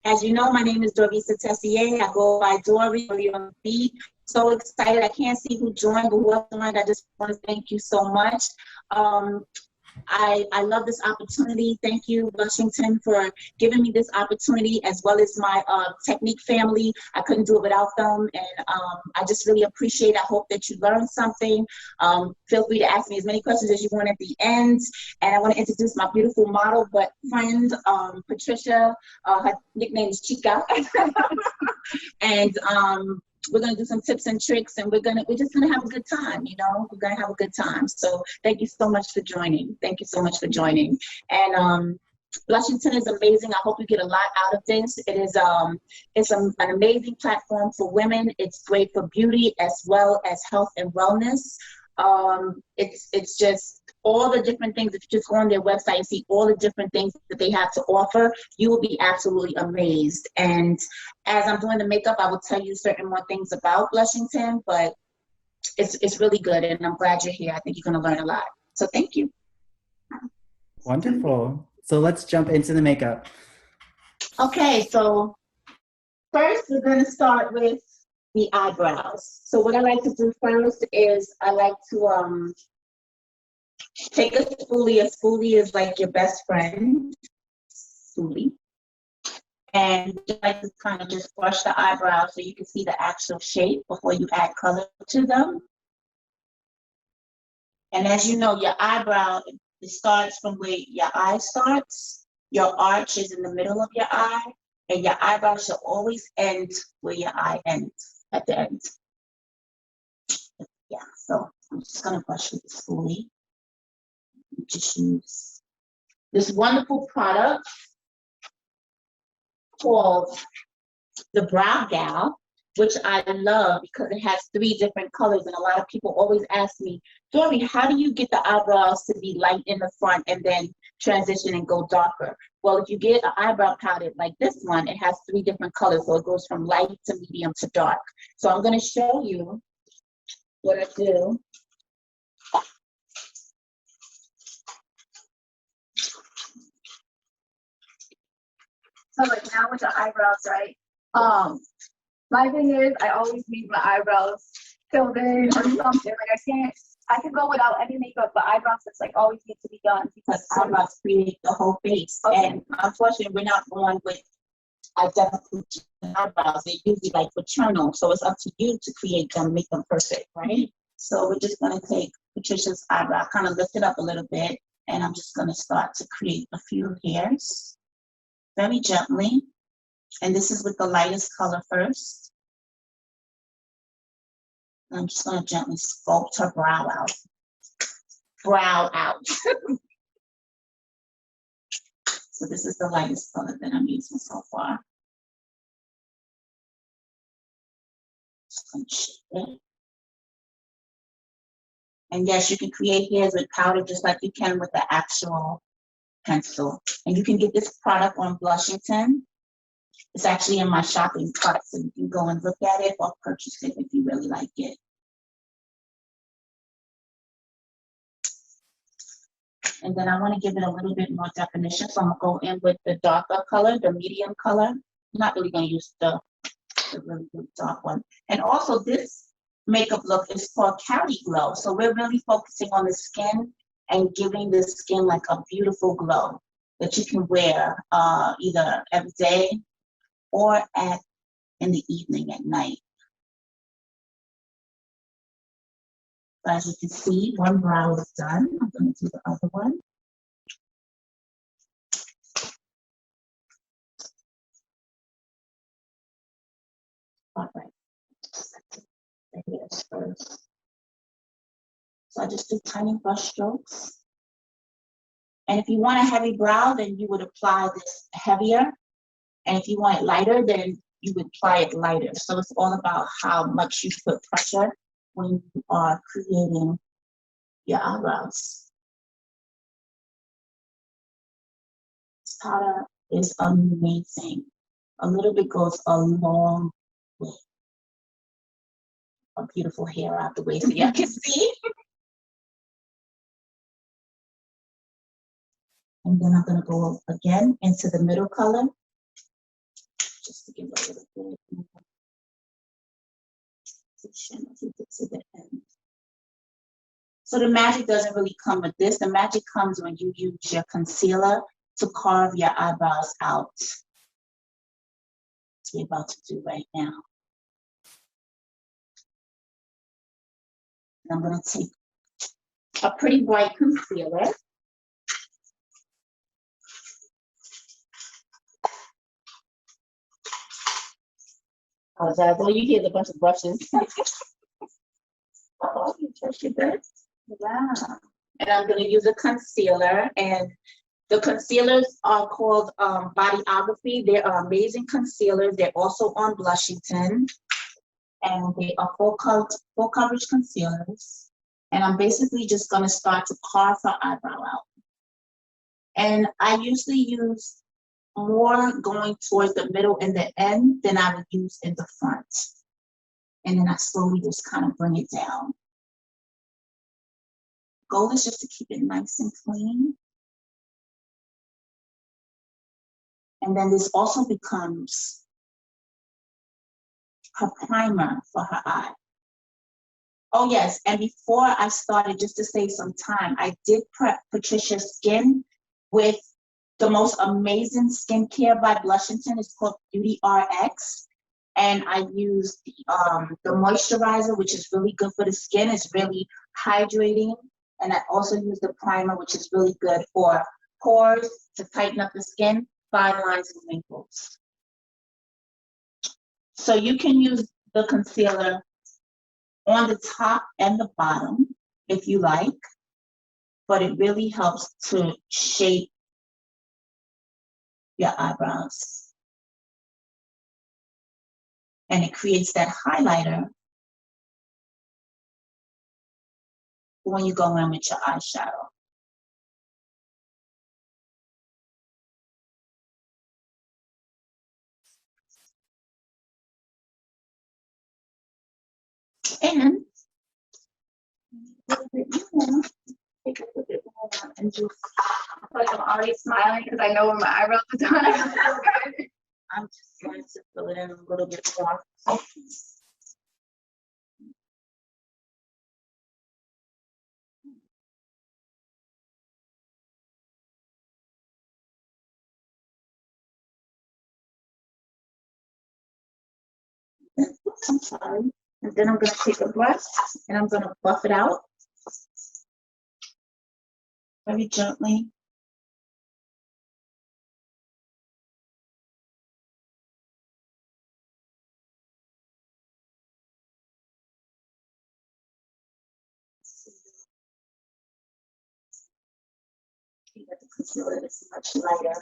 As you know, my name is Daurisa Tessier. I go by Dory on the beat. So excited. I can't see who joined, but whoever joined, I just want to thank you so much. I love this opportunity. Thank you, Blushington, for giving me this opportunity, as well as my Technique family. I couldn't do it without them, and I just really appreciate it. I hope that you learned something. Feel free to ask me as many questions as you want at the end. And I want to introduce my beautiful model but friend, Patricia. Her nickname is Chica. And we're gonna do some tips and tricks, and we're just gonna have a good time. You know, we're gonna have a good time. So thank you so much for joining. Thank you so much for joining. And Blushington is amazing. I hope you get a lot out of this. It is an amazing platform for women. It's great for beauty as well as health and wellness. It's just all the different things. If you just go on their website and see all the different things that they have to offer, you will be absolutely amazed. And as I'm doing the makeup, I will tell you certain more things about Blushington, but it's really good, and I'm glad you're here. I think you're going to learn a lot. So thank you. Wonderful. So let's jump into the makeup. Okay, so first we're going to start with the eyebrows. So what I like to do first is I like to take a spoolie. A spoolie is like your best friend, spoolie. And you like to kind of just brush the eyebrows so you can see the actual shape before you add color to them. And as you know, your eyebrow, it starts from where your eye starts. Your arch is in the middle of your eye, and your eyebrow should always end where your eye ends, at the end. Yeah, so I'm just gonna brush with the spoolie. Just use this wonderful product called the Brow Gal, which I love because it has 3 different colors. And a lot of people always ask me, Dory, how do you get the eyebrows to be light in the front and then transition and go darker? Well, if you get an eyebrow palette like this one, it has 3 different colors. So it goes from light to medium to dark. So I'm going to show you what I do. So like now with the eyebrows, right? My thing is I always need my eyebrows filled in or something. Like I can go without any makeup, but eyebrows just like always need to be done because eyebrows create the whole face. Okay. And unfortunately, we're not going with identical eyebrows. They're usually like fraternal, so it's up to you to create them, make them perfect, right? So we're just gonna take Patricia's eyebrow, kind of lift it up a little bit, and I'm just gonna start to create a few hairs very gently. And this is with the lightest color first. I'm just going to gently sculpt her brow out. Brow out. So this is the lightest color that I'm using so far. Just going to shape it. And yes, you can create hairs with powder just like you can with the actual pencil. And you can get this product on Blushington. It's actually in my shopping cart, so you can go and look at it or purchase it if you really like it. And then I want to give it a little bit more definition, so I'm going to go in with the darker color, the medium color. I'm not really going to use the really good dark one. And also this makeup look is called Cali Glow. So we're really focusing on the skin and giving the skin like a beautiful glow that you can wear either every day or in the evening at night. So as you can see, one brow is done. I'm going to do the other one. All right. The hairs first. So I just do tiny brush strokes. And if you want a heavy brow, then you would apply this heavier. And if you want it lighter, then you would apply it lighter. So it's all about how much you put pressure when you are creating your eyebrows. This powder is amazing. A little bit goes a long way. A beautiful hair out the way so y'all can see. And then I'm going to go again into the middle color. give a little bit more position as we get to the end. So the magic doesn't really come with this. The magic comes when you use your concealer to carve your eyebrows out. That's what we're about to do right now. And I'm going to take a pretty white concealer. Apologize. Oh, you hear a bunch of brushes. Oh, you touch your bit. Wow. And I'm going to use a concealer, and the concealers are called Bodyography. They are amazing concealers. They're also on Blushington, and they are full coverage concealers. And I'm basically just going to start to carve her eyebrow out. And I usually use more going towards the middle and the end than I would use in the front. And then I slowly just kind of bring it down. Goal is just to keep it nice and clean. And then this also becomes her primer for her eye. Oh yes, and before I started, just to save some time, I did prep Patricia's skin with the most amazing skincare by Blushington. It's called Beauty RX. And I used the moisturizer, which is really good for the skin. It's really hydrating. And I also used the primer, which is really good for pores, to tighten up the skin, fine lines, and wrinkles. So you can use the concealer on the top and the bottom if you like, but it really helps to shape your eyebrows. And it creates that highlighter when you go in with your eyeshadow. And a little bit more, take a little bit more and just, I feel like I'm already smiling because I know where my eyebrows are done. I'm just going to fill it in a little bit more. I'm sorry. And then I'm going to take a brush and I'm going to buff it out very gently. See that the concealer is much lighter.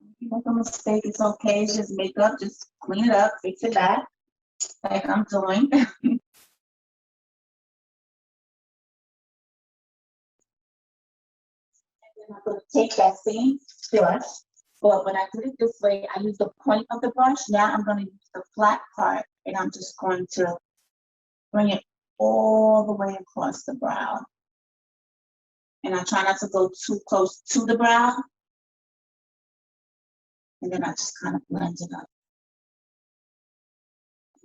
If you make a mistake, it's okay. It's just makeup. Just clean it up, fix it back, like I'm doing. I'm going to take that same brush, but when I do it this way, I use the point of the brush. Now I'm going to use the flat part, and I'm just going to bring it all the way across the brow. And I try not to go too close to the brow. And then I just kind of blend it up.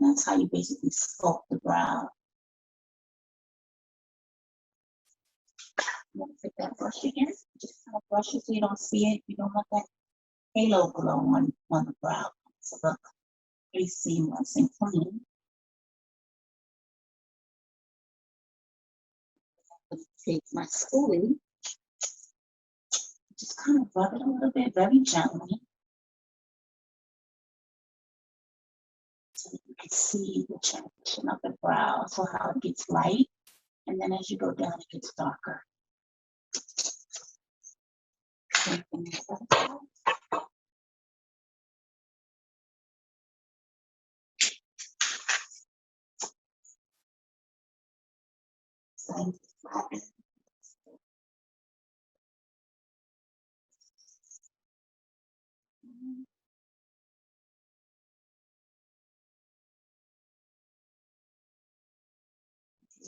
And that's how you basically sculpt the brow. I'm going to take that brush again. Just kind of brush it so you don't see it. You don't want that halo glow on the brow. So look pretty seamless and clean. Take my spoolie, just kind of rub it a little bit, very gently, so that you can see the transition of the brow, so how it gets light, and then as you go down, it gets darker. Same thing with the other side. Same flatten.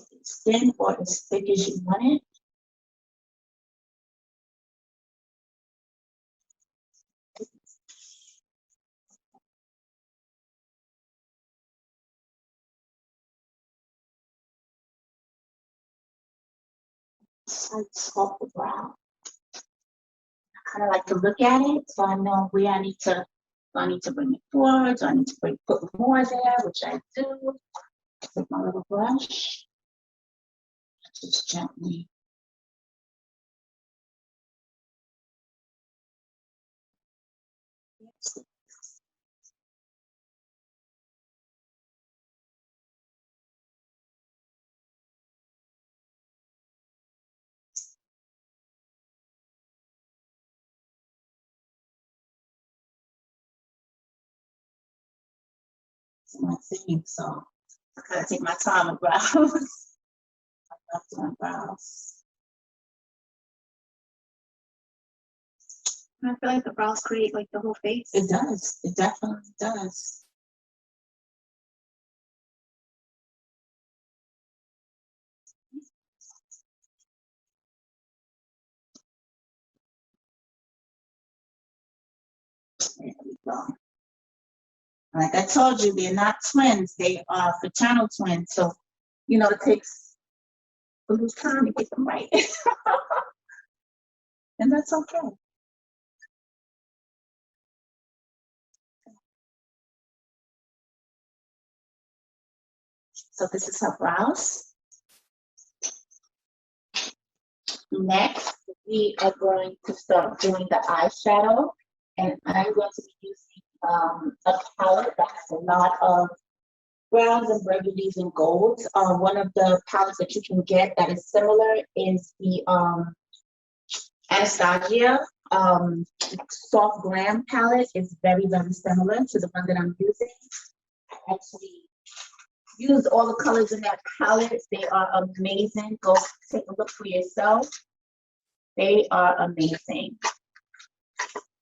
As thin or as thick as you want it. I sculpt the brow. I kind of like to look at it so I know where I need to. Do I need to bring it forward? Do I need to put more there, which I do. Take my little brush. Just gently. It's my thing, so I gotta take my time with brows. I love doing brows. I feel like the brows create like the whole face. It does. It definitely does. There we go. Like I told you, they're not twins. They are fraternal twins. So, you know, it takes a little time to get them right. And that's okay. So this is her brows. Next, we are going to start doing the eyeshadow. And I'm going to be using a palette that has a lot of browns and burgundies and golds. One of the palettes that you can get that is similar is the Anastasia soft glam palette. Is very, very similar to the one that I'm using. I actually used all the colors in that palette. They are amazing. Go take a look for yourself. They are amazing.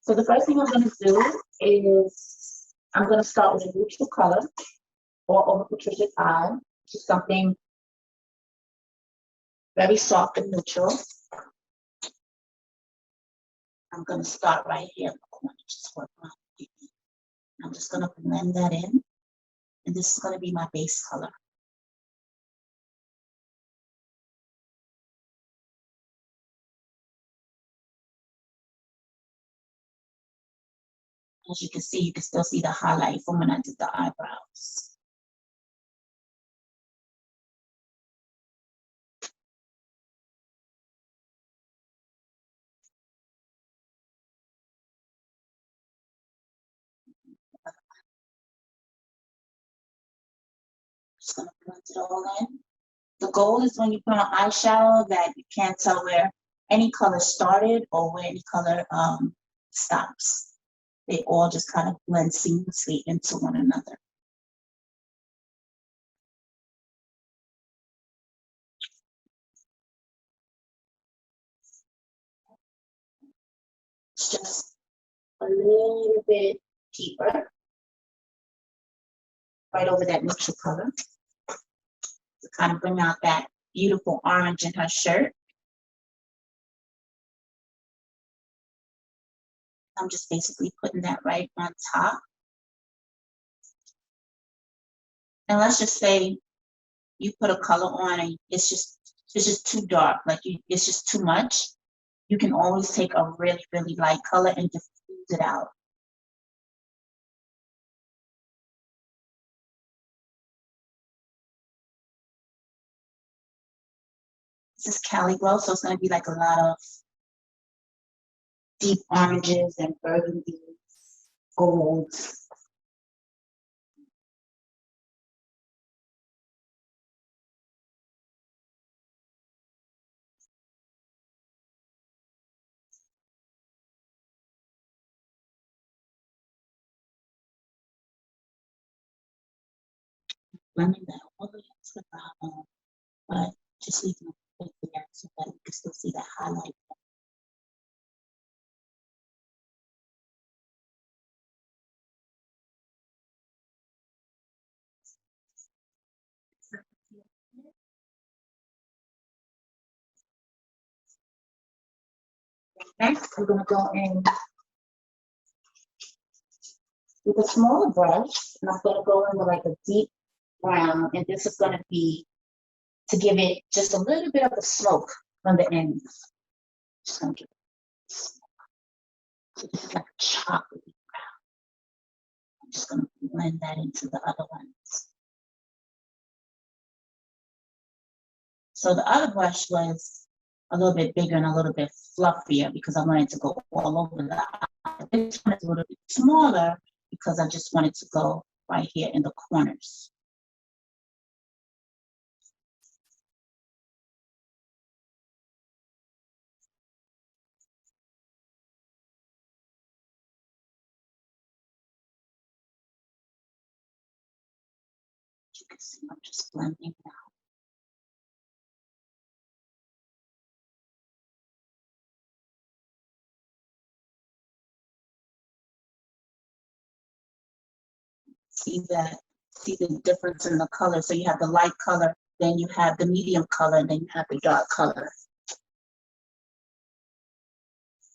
So the first thing I'm going to do is I'm going to start with a neutral color all over Patricia's eye, which is something very soft and neutral. I'm going to start right here in the corner, just work my way in. I'm just going to blend that in, and this is going to be my base color. As you can see, you can still see the highlight from when I did the eyebrows. Just going to blend it all in. The goal is when you put on eyeshadow that you can't tell where any color started or where any color stops. They all just kind of blend seamlessly into one another. It's just a little bit deeper, right over that neutral color, to kind of bring out that beautiful orange in her shirt. I'm just basically putting that right on top. And let's just say you put a color on and it's just too dark, like it's just too much. You can always take a really, really light color and diffuse it out. This is Cali Glow, so it's going to be like a lot of deep oranges and burgundies, golds. Blending that all the way to the bottom, but just leaving a bit there so that you can still see that highlight. Next, I'm gonna go in with a smaller brush, and I'm gonna go in with like a deep brown, and this is gonna be to give it just a little bit of a smoke on the ends. Just gonna give it this is like a chocolate brown. I'm just gonna blend that into the other ones. So the other brush was a little bit bigger and a little bit fluffier because I wanted to go all over the eye. This one is a little bit smaller because I just wanted to go right here in the corners. You can see I'm just blending now. See the difference in the color. So you have the light color, then you have the medium color, and then you have the dark color.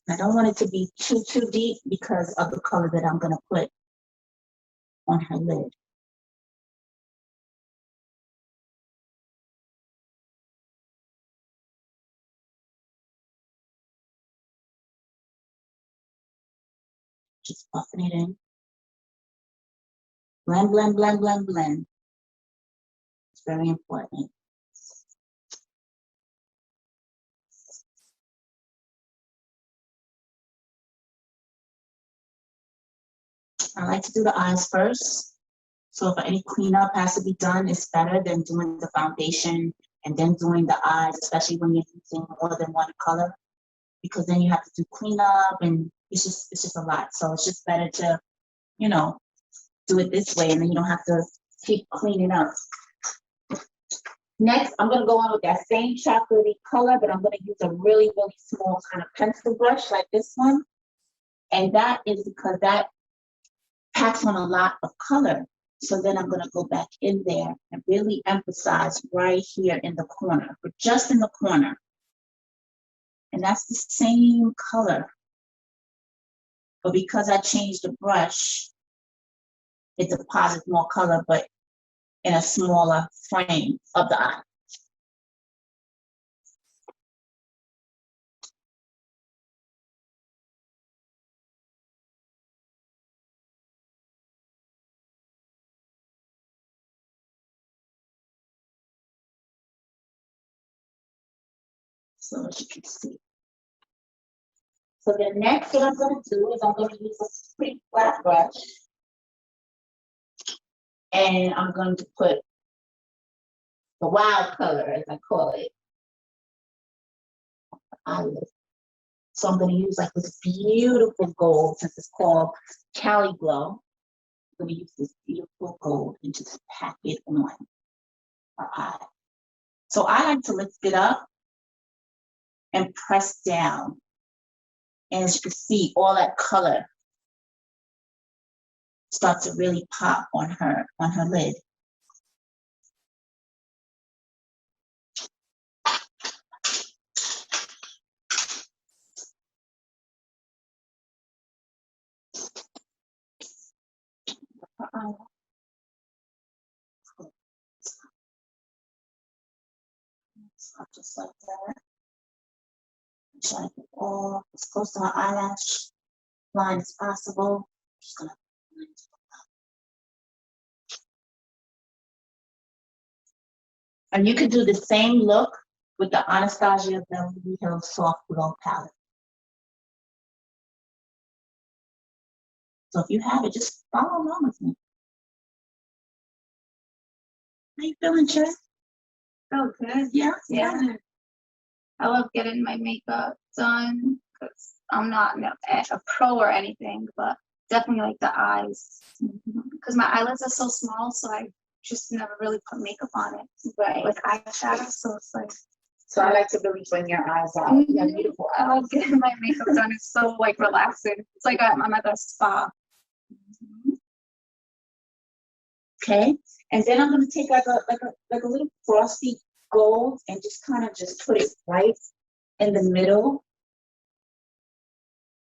I don't want it to be too deep because of the color that I'm gonna put on her lid. Just buffing it in. Blend, blend, blend, blend, blend. It's very important. I like to do the eyes first. So if any cleanup has to be done, it's better than doing the foundation and then doing the eyes, especially when you're using more than one color, because then you have to do cleanup and it's just a lot. So it's just better to, you know, do it this way and then you don't have to keep cleaning up. Next, I'm gonna go on with that same chocolatey color, but I'm gonna use a really, really small kind of pencil brush like this one. And that is because that packs on a lot of color. So then I'm gonna go back in there and really emphasize right here in the corner, but just in the corner. And that's the same color. But because I changed the brush, it deposits more color, but in a smaller frame of the eye. So as you can see. So then next what I'm gonna do is I'm gonna use a pretty flat brush. And I'm going to put the wild color, as I call it, eyelid. So I'm gonna use like this beautiful gold, since it's called Cali Glow. I'm gonna use this beautiful gold and just pack it on her eye. So I like to lift it up and press down. And as you can see, all that color starts to really pop on her lid. Just like that. Try to get all as close to her eyelash line as possible. Just gonna. And you could do the same look with the Anastasia Beverly Hills Soft Glow palette. So if you have it, just follow along with me. How you feeling, Chad? Oh, good. Yeah. I love getting my makeup done because I'm not a pro or anything, but definitely like the eyes. Because my eyelids are so small, so I just never really put makeup on it. Right. With eyeshadow, so it's like. So I like to really bring your eyes out. Mm-hmm. Yeah, beautiful eyes. I love getting my makeup done. It's so like relaxing. It's like I'm at a spa. Okay, and then I'm gonna take like a little frosty gold and just kind of just put it right in the middle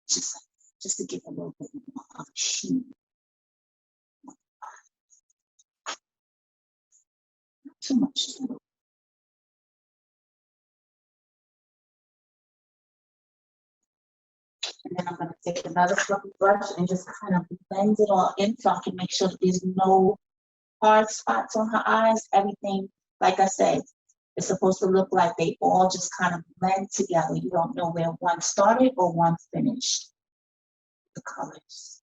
just to give a little bit more of a sheen. Not too much. And then I'm going to take another fluffy brush and just kind of blend it all in so I can make sure that there's no hard spots on her eyes. Everything, like I said, it's supposed to look like they all just kind of blend together. You don't know where one started or one finished. The colors.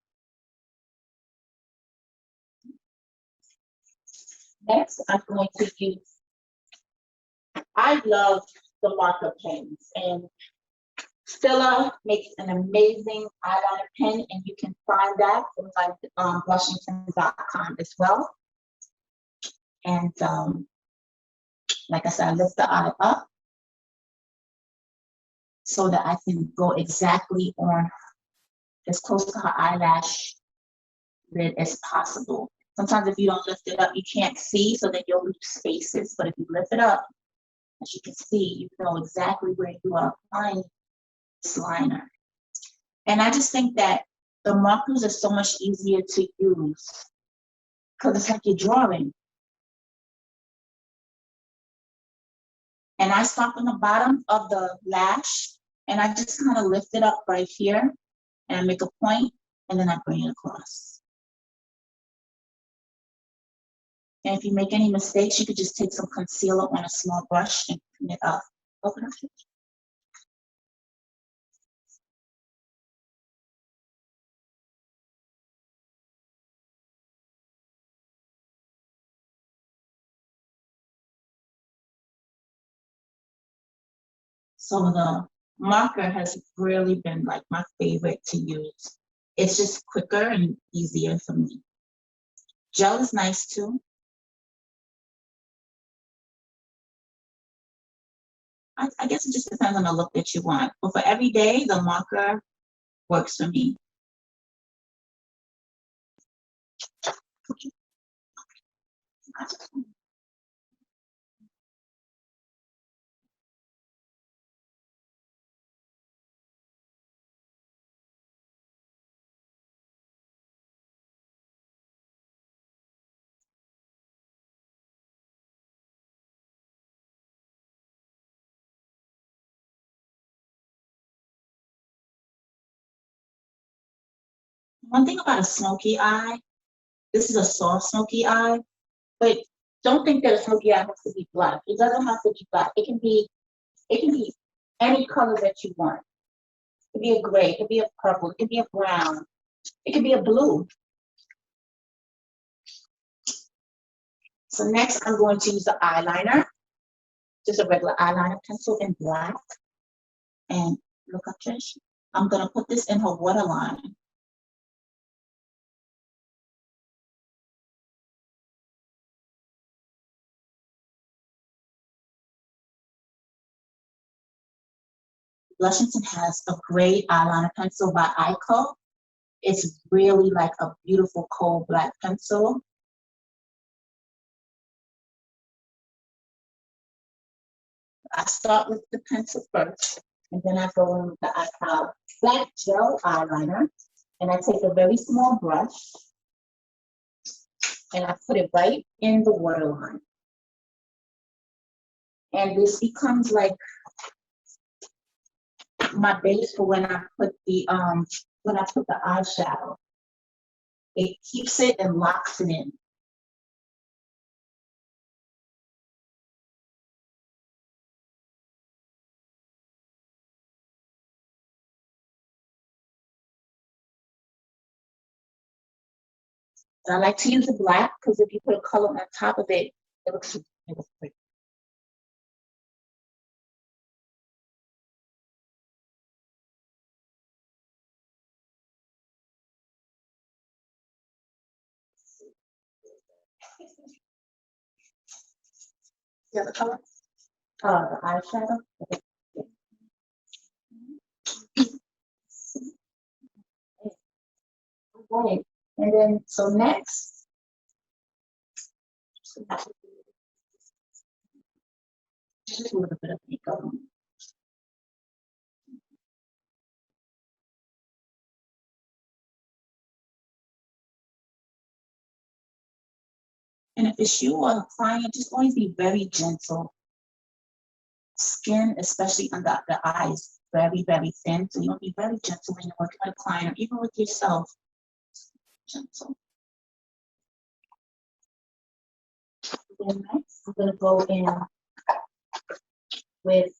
Next, I'm going to use, I love the marker pens, and Stella makes an amazing eyeliner pen, and you can find that from like Blushington.com as well. And like I said, I lift the eye up so that I can go exactly on as close to her eyelash lid as possible. Sometimes if you don't lift it up, you can't see, so that you'll leave spaces. But if you lift it up, as you can see, you know exactly where you are applying this liner. And I just think that the markers are so much easier to use because it's like you're drawing. And I start on the bottom of the lash and I just kind of lift it up right here and I make a point and then I bring it across. And if you make any mistakes, you could just take some concealer on a small brush and clean it up. Open up. So the marker has really been like my favorite to use. It's just quicker and easier for me. Gel is nice too. I guess it just depends on the look that you want. But for every day, the marker works for me. One thing about a smoky eye, this is a soft smoky eye, but don't think that a smoky eye has to be black. It doesn't have to be black. It can be any color that you want. It could be a gray, it could be a purple, it could be a brown, it could be a blue. So next I'm going to use the eyeliner, just a regular eyeliner pencil in black. And look up, Trish. I'm gonna put this in her waterline. Blushington has a great eyeliner pencil by Ico. It's really like a beautiful cold black pencil. I start with the pencil first, and then I go in with the black gel eyeliner, and I take a very small brush, and I put it right in the waterline. And this becomes like my base for when I put the eyeshadow. It keeps it and locks it in. I like to use the black because if you put a color on top of it, it looks pretty. The other color? The eyeshadow. Right. And then, so next, just a little bit of makeup. And if it's you or a client, just always be very gentle. Skin, especially under the eyes, very, very thin. So you want to be very gentle when you're working with a client or even with yourself. Gentle. Then next, I'm going to go in with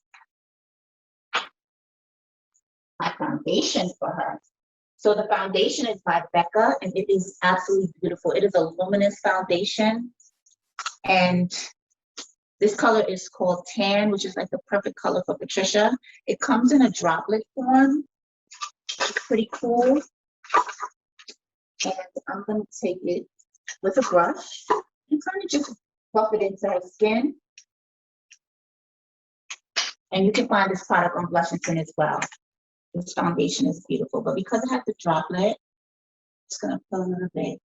my foundation for her. So the foundation is by Becca, and it is absolutely beautiful. It is a luminous foundation, and this color is called Tan, which is like the perfect color for Patricia. It comes in a droplet form. It's pretty cool. And I'm going to take it with a brush and kind of just buff it into her skin. And you can find this product on Blushington as well. This foundation is beautiful, but because it has the droplet, it's going to put a little bit.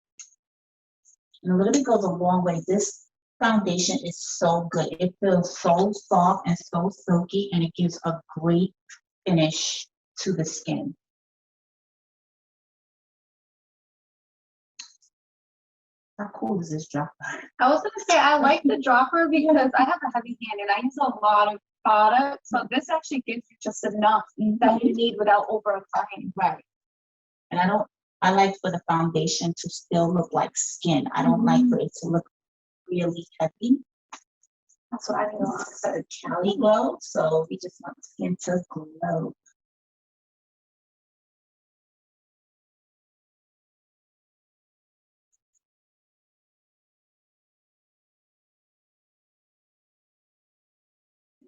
And a little bit goes a long way. This foundation is so good. It feels so soft and so silky, and it gives a great finish to the skin. How cool is this dropper? I was gonna say I like the dropper because I have a heavy hand and I use a lot of products. So this actually gives you just enough that you need without over applying. Right. And I like for the foundation to still look like skin. I don't like for it to look really heavy. That's what I do on Cali Glow. So we just want the skin to glow.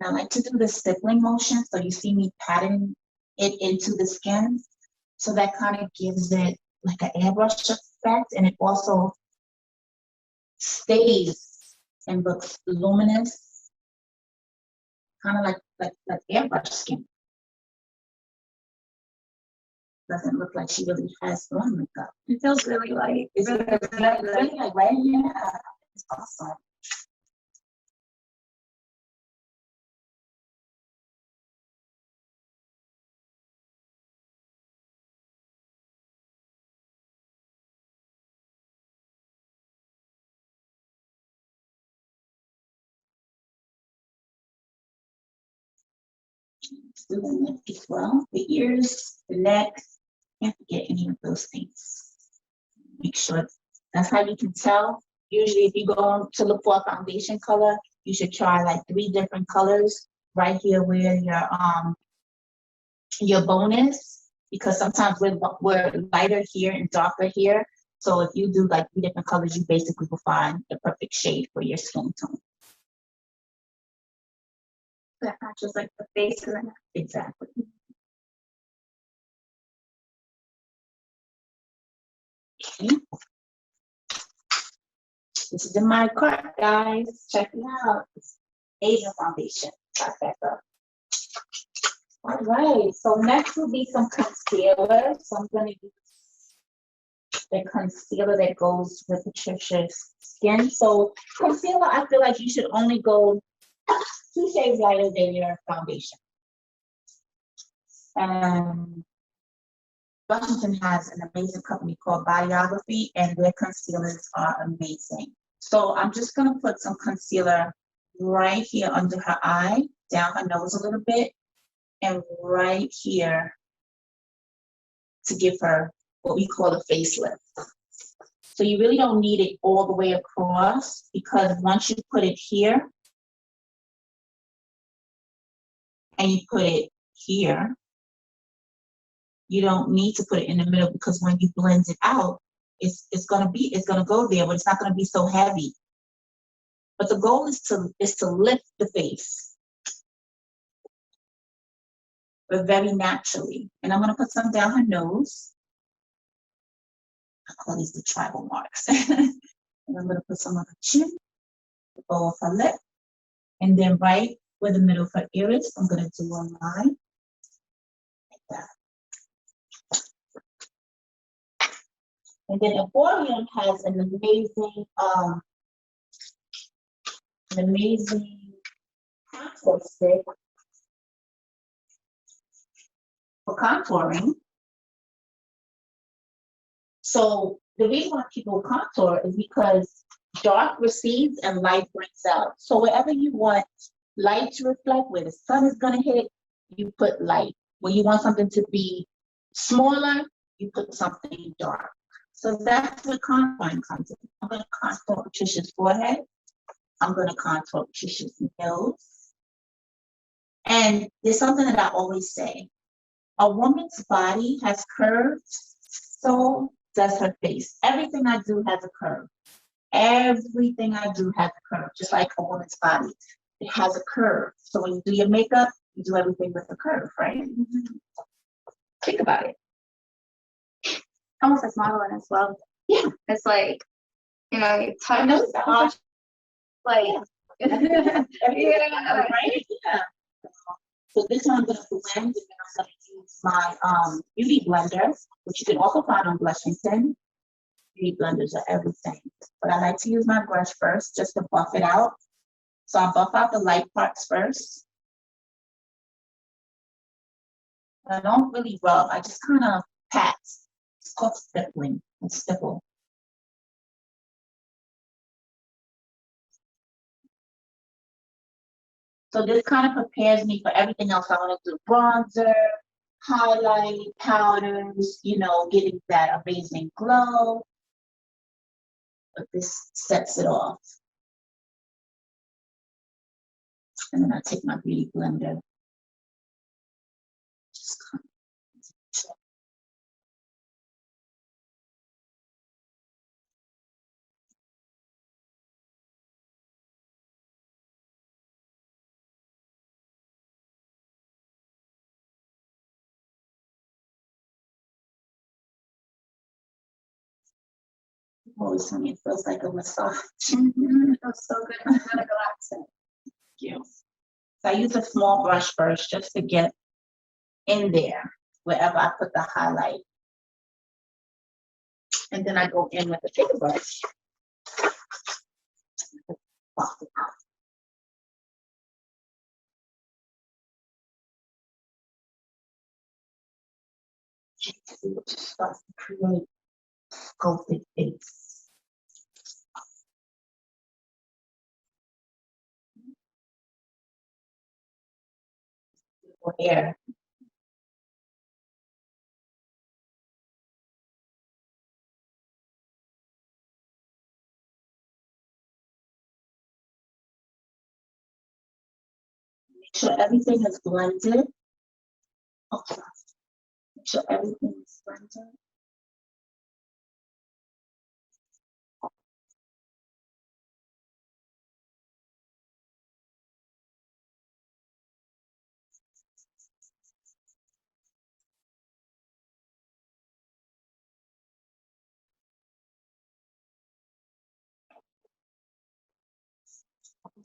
And I like to do the stippling motion. So you see me patting it into the skin. So that kind of gives it like an airbrush effect. And it also stays and looks luminous. Kind of like airbrush skin. Doesn't look like she really has on makeup. It feels really light. It's really like right here. It's awesome. Do the neck as well. The ears, the neck. Can't forget any of those things. Make sure that's how you can tell. Usually if you go to look for a foundation color, you should try like 3 different colors right here where your bone is, because sometimes we're lighter here and darker here. So if you do like 3 different colors, you basically will find the perfect shade for your skin tone. That matches like the face and the neck. Exactly. Okay. This is in my cart, guys. Check it out. It's Asian foundation. Got Becca. All right. So next will be some concealer. So I'm going to use the concealer that goes with Patricia's skin. So concealer, I feel like you should only go 2 shades lighter than your foundation. Blushington has an amazing company called Biography, and their concealers are amazing. So I'm just going to put some concealer right here under her eye, down her nose a little bit, and right here to give her what we call a facelift. So you really don't need it all the way across, because once you put it here and you put it here, you don't need to put it in the middle, because when you blend it out, it's gonna go there, but it's not gonna be so heavy. But the goal is to lift the face, but very naturally. And I'm gonna put some down her nose. I call these the tribal marks. And I'm gonna put some on her chin, the bow of her lip, and then right where the middle of her ear is, I'm gonna do a line like that. And then Emporium has an amazing contour stick for contouring. So the reason why people contour is because dark recedes and light brings out. So wherever you want light to reflect, where the sun is gonna hit, you put light. When you want something to be smaller, you put something dark. So that's where contouring comes in. I'm gonna contour Patricia's forehead. I'm gonna contour Patricia's nose. And there's something that I always say. A woman's body has curves, so does her face. Everything I do has a curve. Everything I do has a curve, just like a woman's body. It has a curve. So when you do your makeup, you do everything with a curve, right? Think about it. Almost like modeling as well. Yeah. It's like, you know, you touch, like, yeah, right? Yeah. So this one I'm going to blend, and then I'm going to use my beauty blender, which you can also find on Blushington. Beauty blenders are everything. But I like to use my brush first just to buff it out. So I buff out the light parts first. I don't really rub, I just kind of pat. It's called stippling and stipple. So this kind of prepares me for everything else I want to do. Bronzer, highlight, powders, you know, getting that amazing glow. But this sets it off. And then I take my beauty blender. Just kind of always tell me it feels like a massage. it feels so good. It's really relaxing. You. So I use a small brush first just to get in there wherever I put the highlight. And then I go in with a bigger brush. Buff it out. Starts to create sculpted face. Hair. Make sure everything is blended. Okay. Make sure everything is blended.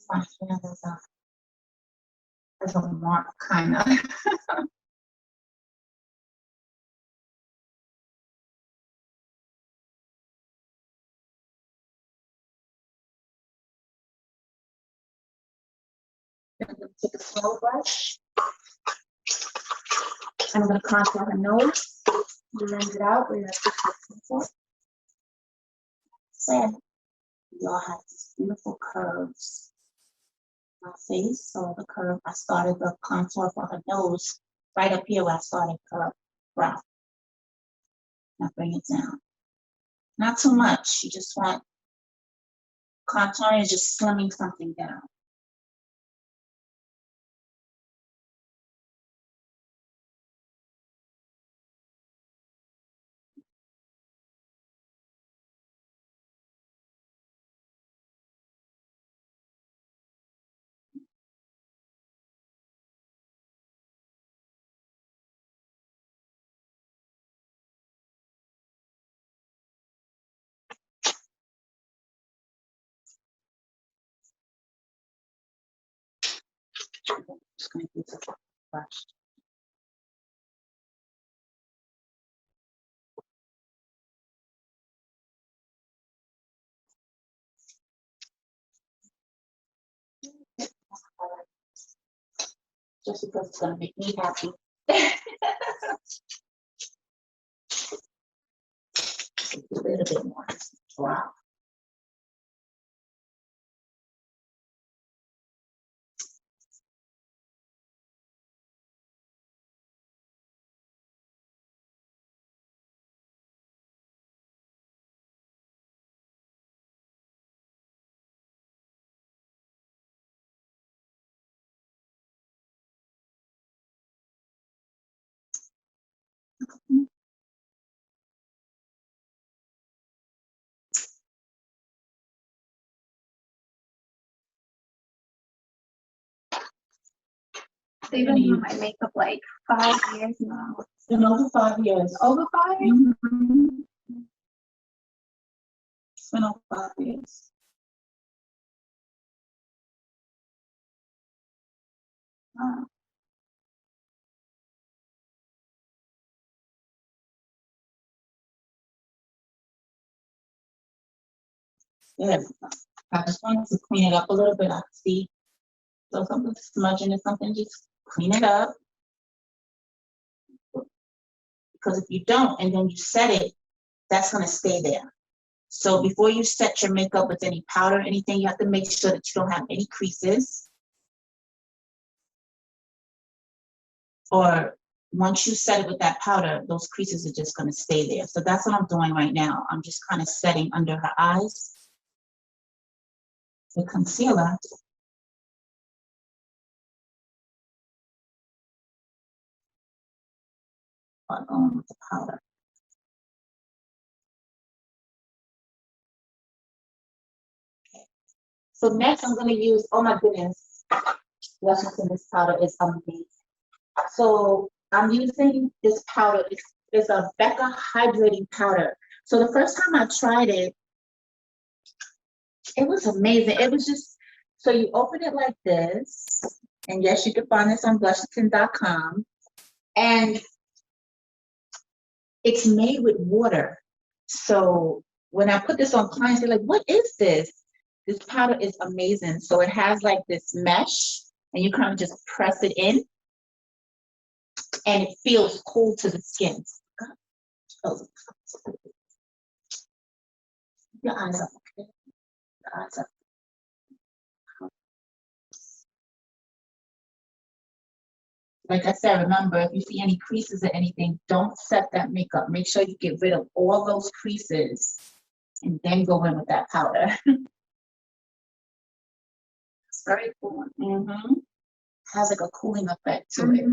My hair there's a mark kind of. I'm going to take a small brush. I'm going to contour her nose. Blend it out with a pencil. So you all have these beautiful curves. My face, so the curve, I started the contour for her nose right up here where I started her brow. Now bring it down. Not too much. You just want contouring is just slimming something down. I'm just going to use a brush. Just because it's going to make me happy. A little bit more. Drop. They've been doing my makeup like 5 years now. It's been over 5 years. Over 5? Mm-hmm. It's been over 5 years. Wow. Yeah, I just wanted to clean it up a little bit. I see. So something smudging or something, just clean it up. Because if you don't and then you set it, that's going to stay there. So before you set your makeup with any powder or anything, you have to make sure that you don't have any creases. Or once you set it with that powder, those creases are just going to stay there. So that's what I'm doing right now. I'm just kind of setting under her eyes the concealer. But going with the powder. Okay. So next I'm going to use, oh my goodness, Blushington, this powder is amazing. So I'm using this powder. It's a Becca hydrating powder. So the first time I tried it, it was amazing. It was just, so you open it like this, and yes, you can find this on Blushington.com. And it's made with water. So when I put this on clients, they're like, what is this? This powder is amazing. So it has like this mesh, and you kind of just press it in, and it feels cool to the skin. Oh. Your eyes up, okay? Your eyes up. Like I said, remember, if you see any creases or anything, don't set that makeup. Make sure you get rid of all those creases and then go in with that powder. It's very cool. Mm-hmm. Has like a cooling effect to it.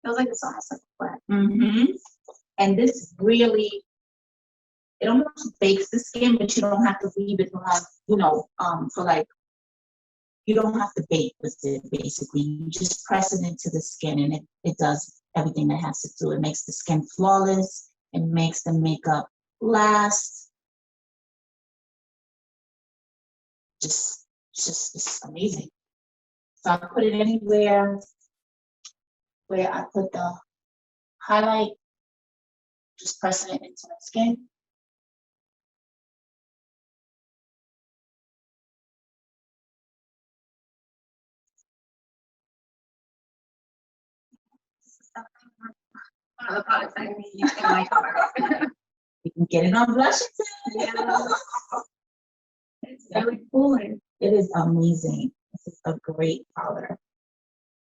Feels like it's almost like a wet. Mm-hmm. And this really, it almost bakes the skin, but you don't have to leave it long, you know, for like, you don't have to bake with it, basically. You just press it into the skin, and it does everything that has to do. It makes the skin flawless. It makes the makeup last. It's amazing. So I put it anywhere where I put the highlight, just pressing it into the skin. One of the products I need in my car. You can get it on Blushington. Yeah. It's very cool. It is amazing. This is a great powder.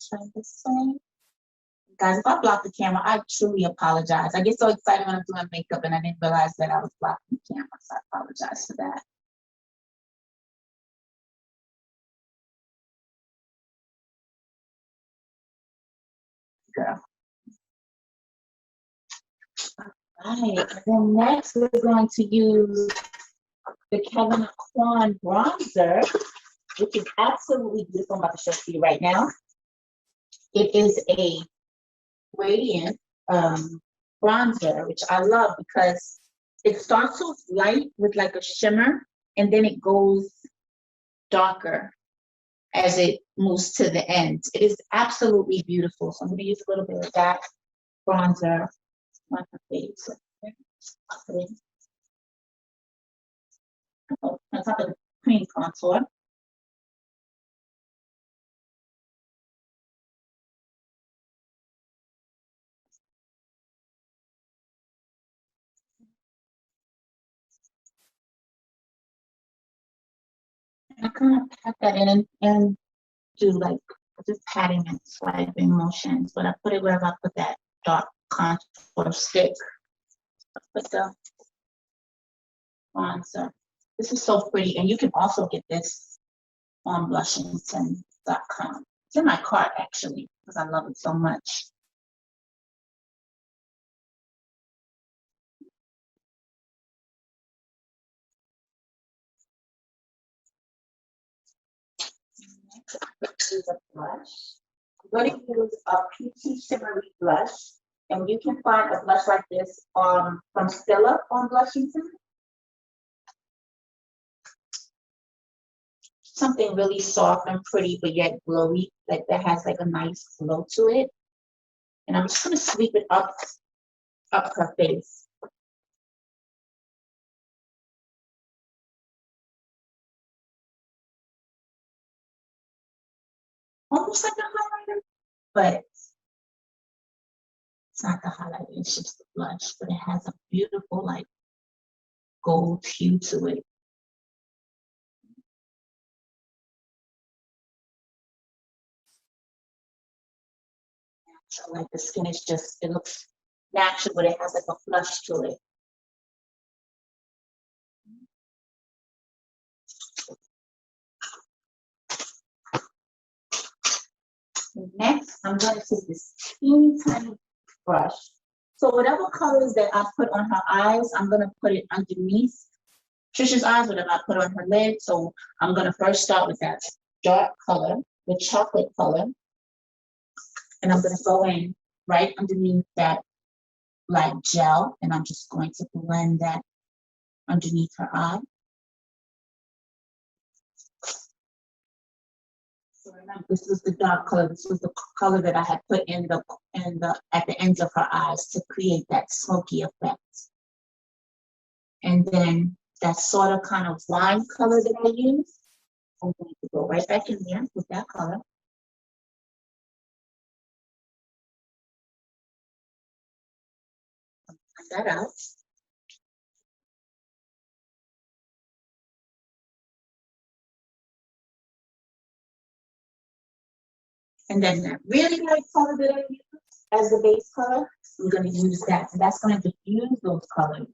Try this way. Guys, if I block the camera, I truly apologize. I get so excited when I'm doing makeup and I didn't realize that I was blocking the camera, so I apologize for that. Girl. All right, and then next we're going to use the Kevin Kwan bronzer, which is absolutely beautiful. I'm about to show it to you right now. It is a radiant bronzer, which I love because it starts off light with like a shimmer, and then it goes darker as it moves to the end. It is absolutely beautiful. So I'm going to use a little bit of that bronzer on her face. On top of the cream contour. I kind of pat that in and do like just patting and swiping motions, but I put it wherever I put that dark contour stick. Put the bronzer. This is so pretty, and you can also get this on Blushington.com. It's in my cart actually because I love it so much. Use a blush. I'm going to use a peachy shimmery blush, and you can find a blush like this from Stella on Blushington. Something really soft and pretty, but yet glowy, like that has like a nice glow to it. And I'm just going to sweep it up her face. Almost like a highlighter, but it's not the highlighter, it's just the blush, but it has a beautiful like gold hue to it. So like the skin is just, it looks natural, but it has like a flush to it. Next, I'm going to take this teeny tiny brush. So whatever colors that I put on her eyes, I'm going to put it underneath Trisha's eyes, whatever I put on her lid. So I'm going to first start with that dark color, the chocolate color. And I'm going to go in right underneath that black gel. And I'm just going to blend that underneath her eye. So remember, this was the dark color. This was the color that I had put in the at the ends of her eyes to create that smoky effect. And then that sort of kind of wine color that I use, I'm going to go right back in there with that color. Blend that out. And then that really light color that I use as the base color, I'm going to use that. And that's going to diffuse those colors.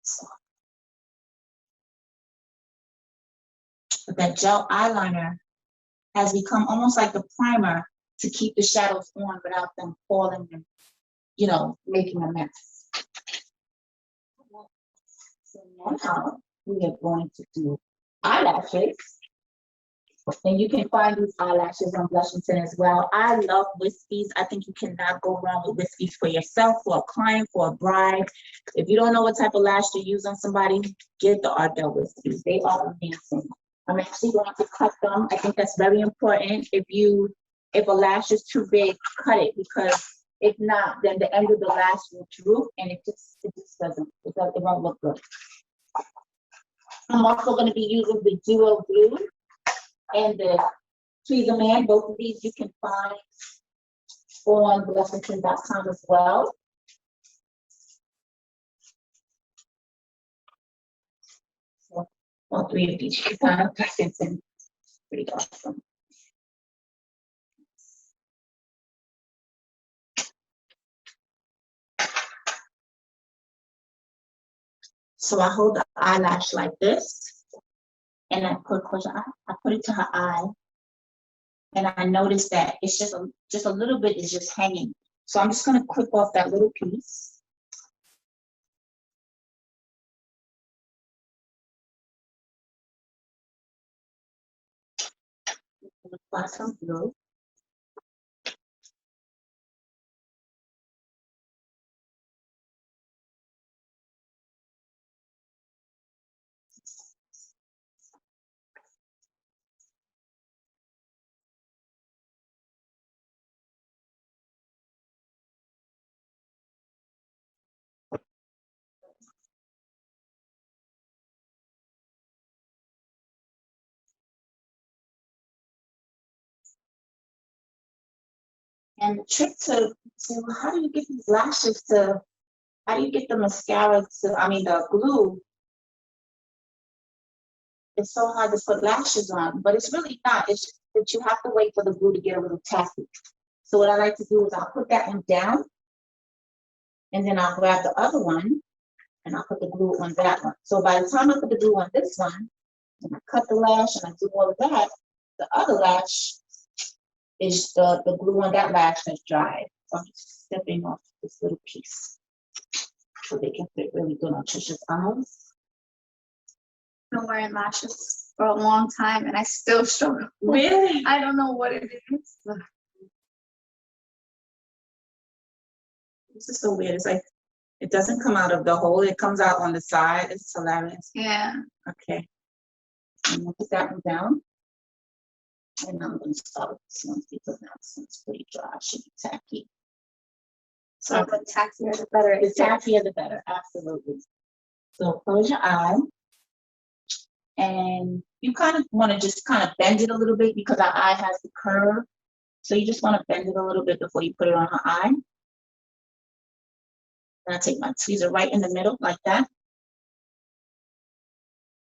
So, but that gel eyeliner has become almost like the primer to keep the shadows on without them falling and, you know, making a mess. So now we are going to do eyelashes. And you can find these eyelashes on Blushington as well. I love wispies. I think you cannot go wrong with wispies for yourself, for a client, for a bride. If you don't know what type of lash to use on somebody, get the Ardell wispies. They are amazing. I'm actually going to cut them. I think that's very important. If a lash is too big, cut it, because if not, then the end of the lash will droop and it just it won't look good. I'm also going to be using the Duo Glue and the Tweezer Man. Both of these you can find on Blushington.com as well. So all three of these you can find on Blushington. Pretty awesome. So I hold the eyelash like this, and I put it to her eye, and I notice that it's just a little bit is just hanging. So I'm just gonna clip off that little piece. Apply some glue. And the trick to how do you get these lashes to, how do you get the mascara to, the glue? It's so hard to put lashes on, but it's really not. It's just that you have to wait for the glue to get a little tacky. So what I like to do is I'll put that one down, and then I'll grab the other one, and I'll put the glue on that one. So by the time I put the glue on this one, and I cut the lash and I do all of that, the other lash is the glue on that lash that's dried. So I'm just stepping off this little piece so they can fit really good on Trisha's eyes. I'm wearing lashes. for a long time and I still struggle. Really? I don't know what it is. This is so weird. It's like, it doesn't come out of the hole. It comes out on the side. It's hilarious. Yeah. Okay. I'm gonna put that one down. And I'm gonna start with this one because now this one's pretty dry. It should be tacky. So the taxier the better. The tackier the better, absolutely. So close your eye. And you kind of want to just kind of bend it a little bit because our eye has the curve. So you just want to bend it a little bit before you put it on her eye. And I take my tweezer right in the middle like that.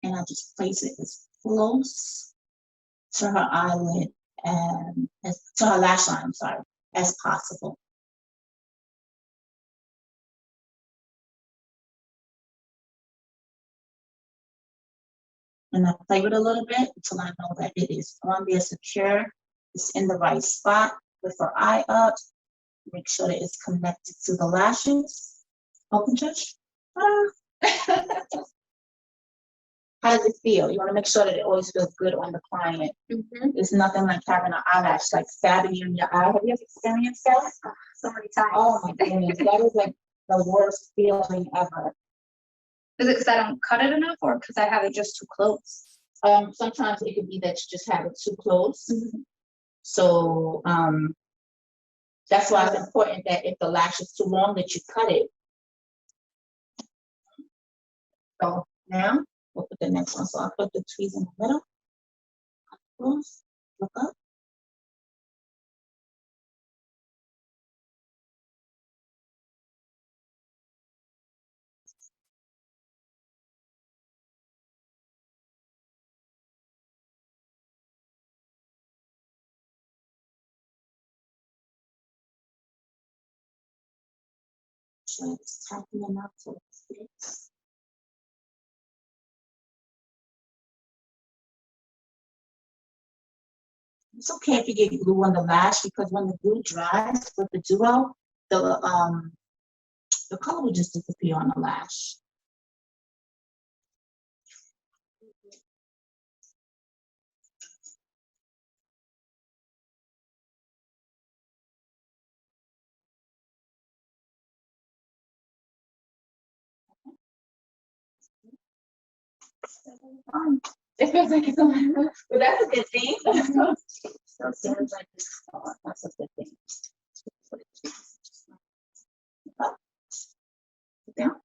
And I just place it as close to her eyelid and to her lash line, I'm sorry, as possible. And I play with it a little bit until I know that it is on there secure. It's in the right spot with her eye up. Make sure that it's connected to the lashes. Open touch. How does it feel? You want to make sure that it always feels good on the client. It's nothing like having an eyelash like stabbing you in your eye. Have you ever experienced that? So many times. Oh my goodness, that is like the worst feeling ever. Is it because I don't cut it enough or because I have it just too close? Sometimes it could be that you just have it too close. So that's why it's important that if the lash is too long that you cut it. So now we'll put the next one. So I'll put the tweeze in the middle. Close, look up. Sure it's tapping enough so it fits. It's okay if you get glue on the lash because when the glue dries with the duo, the color will just disappear on the lash. It feels like it's on, but that's a good thing. So it feels like it's on. That's a good thing. Up, down.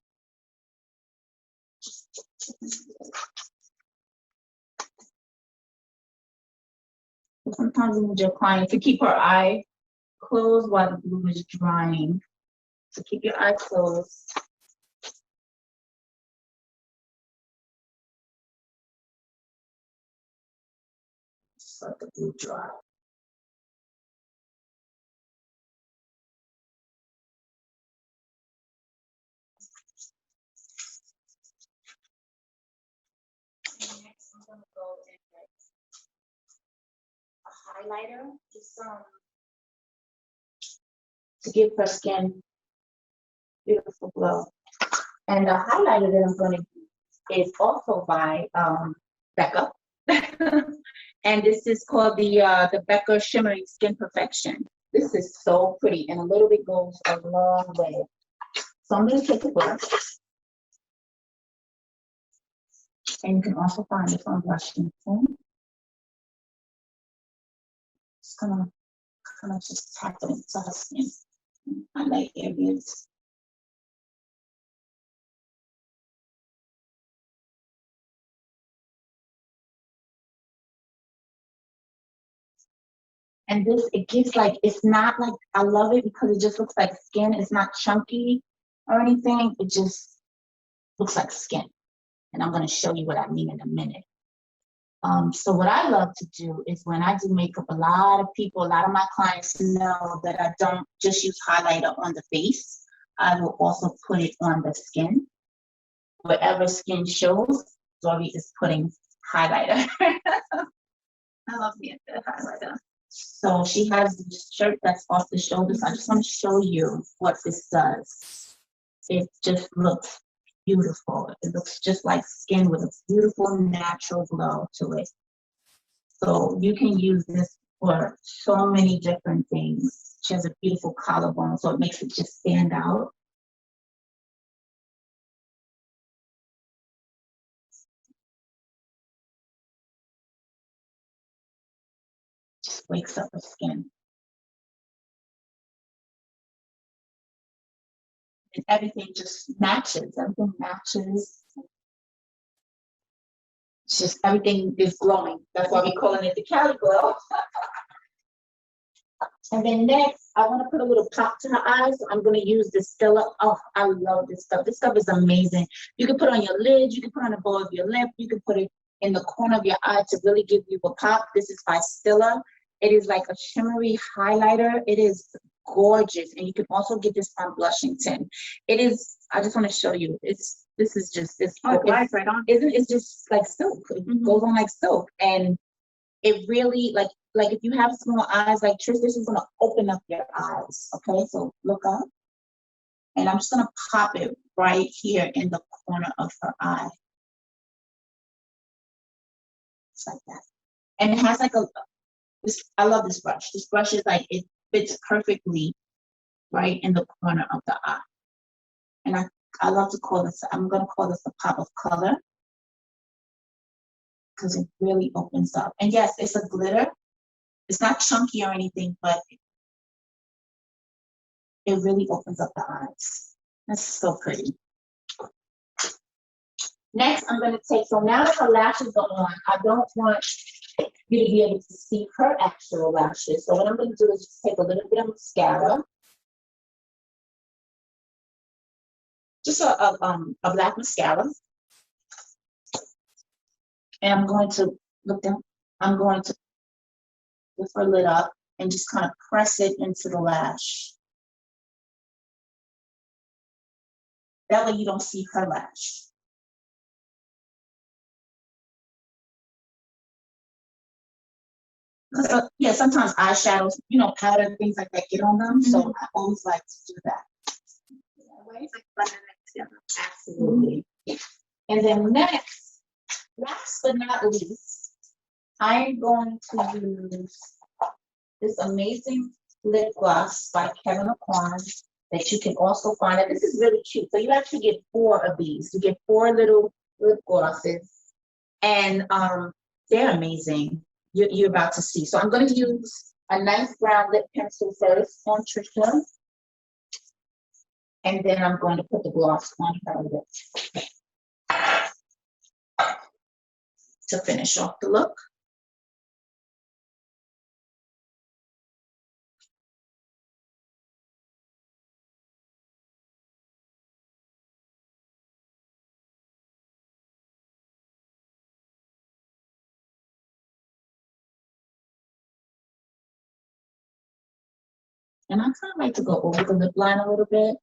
Sometimes you need your client to keep her eye closed while the glue is drying. So keep your eye closed. Just let the glue dry. Next, I'm gonna go in with a highlighter, just to give her skin beautiful glow. And the highlighter that I'm going to use is also by Becca. And this is called the Becca Shimmery Skin Perfection. This is so pretty, and a little bit goes a long way. So I'm going to take a brush. And you can also find it on Blushington. Just gonna kind of just tap it into her skin. Highlight areas. And this, it gives like, it's not like, I love it because it just looks like skin. It's not chunky or anything. It just looks like skin. And I'm gonna show you what I mean in a minute. So what I love to do is when I do makeup, a lot of my clients know that I don't just use highlighter on the face. I will also put it on the skin. Wherever skin shows, Dory is putting highlighter. I love the highlighter. So she has this shirt that's off the shoulders. I just want to show you what this does. It just looks beautiful. It looks just like skin with a beautiful natural glow to it. So you can use this for so many different things. She has a beautiful collarbone, so it makes it just stand out. Just wakes up her skin. And everything just matches. Everything matches. It's just everything is glowing. That's why we're calling it the Cali Glow. And then next, I want to put a little pop to her eyes. So I'm going to use this Stella. Oh, I love this stuff. This stuff is amazing. You can put on your lid. You can put on the bowl of your lip. You can put it in the corner of your eye to really give you a pop. This is by Stella. It is like a shimmery highlighter. It is gorgeous. And you can also get this from Blushington. It is, I just want to show you. This is just, it's, Oh, it glides right on. Isn't it just like silk? It goes on like silk. And it really, like if you have small eyes like Trish, this is gonna open up your eyes, okay? So look up. And I'm just gonna pop it right here in the corner of her eye. Just like that. And it has like I love this brush. This brush is like, it fits perfectly right in the corner of the eye. And I love to call this, I'm gonna call this a pop of color, because it really opens up. And yes, it's a glitter. It's not chunky or anything, but it really opens up the eyes. That's so pretty. Next, I'm going to take, so now that her lashes are on, I don't want you to be able to see her actual lashes. So what I'm going to do is just take a little bit of mascara. Just a black mascara. And I'm going to look down. I'm going to lift her lid up and just kind of press it into the lash. That way you don't see her lash. Yeah, sometimes eyeshadows, you know, powder, things like that get on them. So I always like to do that. Absolutely. And then next, last but not least, I'm going to use this amazing lip gloss by Kevin O'Quan that you can also find. And this is really cute. So you actually get 4 of these. You get 4 little lip glosses, and they're amazing. You're about to see. So I'm going to use a nice brown lip pencil first on Trisha, and then I'm going to put the gloss on her lips to finish off the look. And I kind of like to go over the lip line a little bit,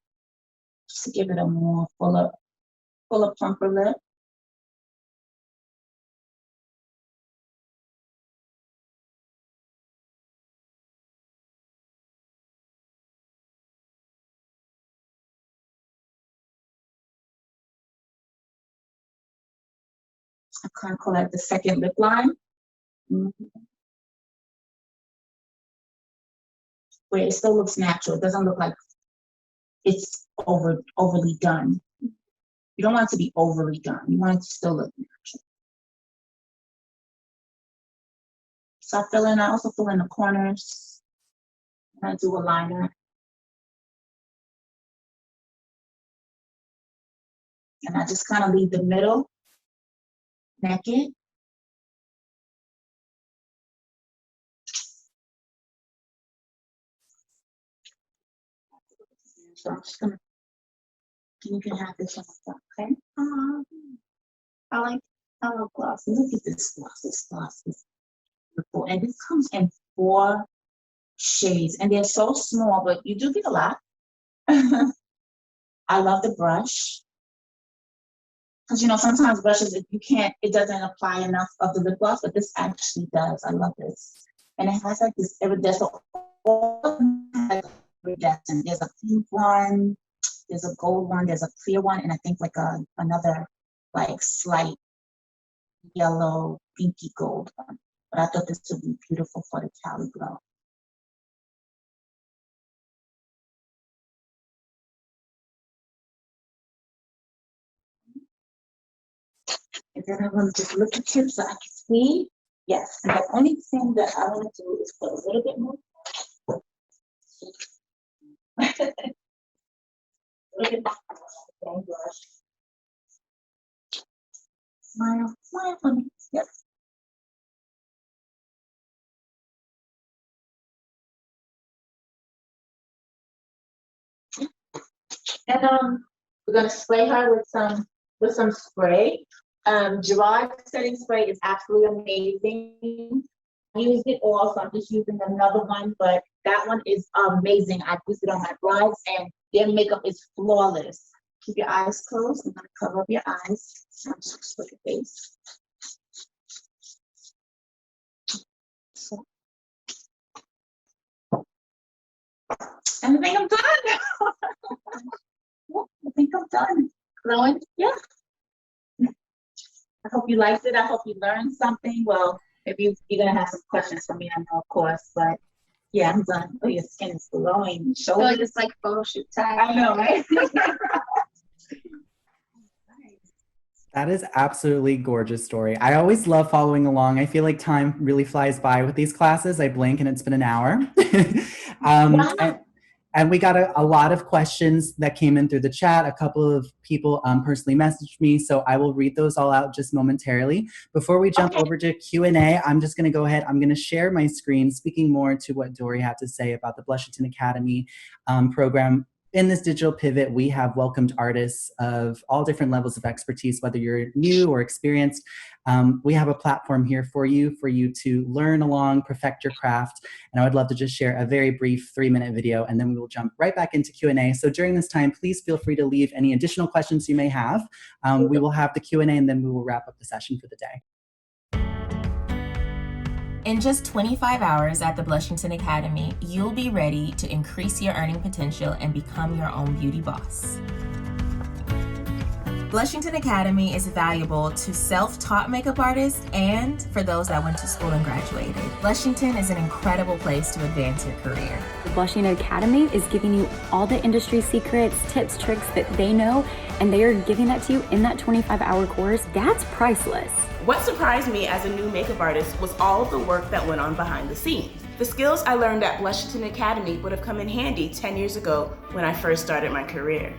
just to give it a more fuller, plumper lip. I kind of call that the second lip line. Where it still looks natural. It doesn't look like it's overly done. You don't want it to be overly done. You want it to still look natural. So I also fill in the corners. I do a liner. And I just kind of leave the middle naked. So I'm just gonna, you can have this on the top, okay? I love gloss. Look at this gloss. This gloss is beautiful. And this comes in 4 shades, and they're so small, but you do get a lot. I love the brush. Because, you know, sometimes brushes, if you can't, it doesn't apply enough of the lip gloss, but this actually does. I love this. And it has like this iridescent, iridescent. There's a pink one, There's a gold one, there's a clear one, and I think like another like slight yellow, pinky gold one. But I thought this would be beautiful for the Cali Glow. And then I'm going to just look at you so I can see. Yes, and the only thing that I want to do is put a little bit more. Look at that. Brush. Smile, smile for me. Yes. And we're gonna spray her with some spray. Gerard setting spray is absolutely amazing. I used it all, so I'm just using another one, but that one is amazing. I used it on my brides, and their makeup is flawless. Keep your eyes closed. I'm gonna cover up your eyes. Just look at your face. So, and I think I'm done. I think I'm done. Glowing, yeah. I hope you liked it. I hope you learned something. Well, if you're gonna have some questions for me, I know, of course, but yeah, I'm done. Oh, your skin is glowing. I feel like it's like photo shoot time. I know, right? That is absolutely gorgeous story. I always love following along. I feel like time really flies by with these classes. I blink and it's been an hour. Wow. And we got a lot of questions that came in through the chat. A couple of people personally messaged me, so I will read those all out just momentarily. Before we jump over to Q&A, I'm just going to go ahead. I'm going to share my screen, speaking more to what Dory had to say about the Blushington Academy program. In this digital pivot, we have welcomed artists of all different levels of expertise, whether you're new or experienced. We have a platform here for you to learn along, perfect your craft. And I would love to just share a very brief 3-minute video, and then we will jump right back into Q&A. So during this time, please feel free to leave any additional questions you may have. We will have the Q&A, and then we will wrap up the session for the day. In just 25 hours at the Blushington Academy, you'll be ready to increase your earning potential and become your own beauty boss. Blushington Academy is valuable to self-taught makeup artists and for those that went to school and graduated. Blushington is an incredible place to advance your career. The Blushington Academy is giving you all the industry secrets, tips, tricks that they know, and they are giving that to you in that 25-hour course. That's priceless. What surprised me as a new makeup artist was all of the work that went on behind the scenes. The skills I learned at Blushington Academy would have come in handy 10 years ago when I first started my career.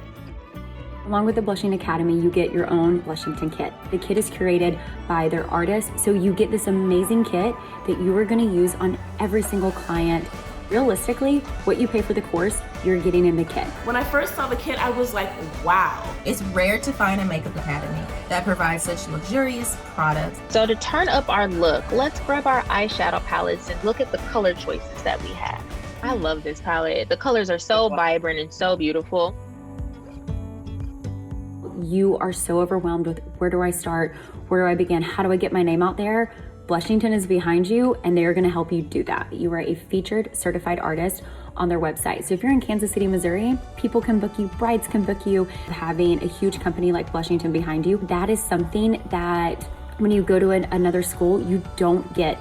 Along with the Blushington Academy, you get your own Blushington kit. The kit is curated by their artists, so you get this amazing kit that you are gonna use on every single client. Realistically, what you pay for the course, you're getting in the kit. When I first saw the kit, I was like, wow. It's rare to find a makeup academy that provides such luxurious products. So to turn up our look, let's grab our eyeshadow palettes and look at the color choices that we have. I love this palette. The colors are so vibrant and so beautiful. You are so overwhelmed with where do I start? Where do I begin? How do I get my name out there? Blushington is behind you, and they are going to help you do that. You are a featured certified artist on their website. So if you're in Kansas City, Missouri, people can book you, brides can book you. Having a huge company like Blushington behind you, that is something that when you go to another school, you don't get.